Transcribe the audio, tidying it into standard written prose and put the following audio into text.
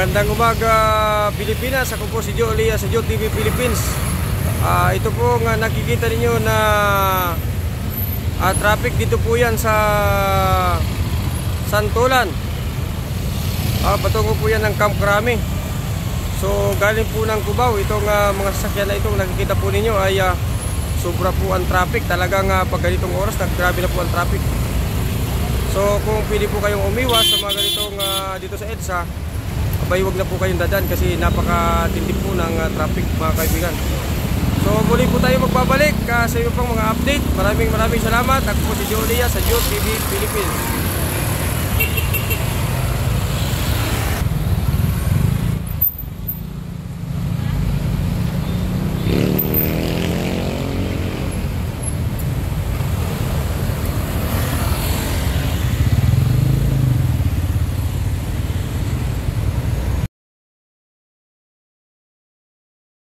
Magandang umaga Pilipinas. Ako po si Joe Elias sa Joe TV Philippines. Ito po nga nakikita ninyo na traffic dito po yan sa Santolan. Patungo po yan ng Camp Crame. So galing po ng Cubao. Itong mga sasakyan na itong nakikita po ninyo ay sobra po ang traffic. Talagang pag ganitong oras naggrabe na po ang traffic. So kung pwede po kayong umiwas sa mga ganitong dito sa EDSA, abay wag na po kayong dadan kasi napakatindi po ng traffic mga kaibigan. So muli po tayo magbabalik sa iyo pang mga update. Maraming salamat. Ako po si Joe Elias sa Joe TV Philippines.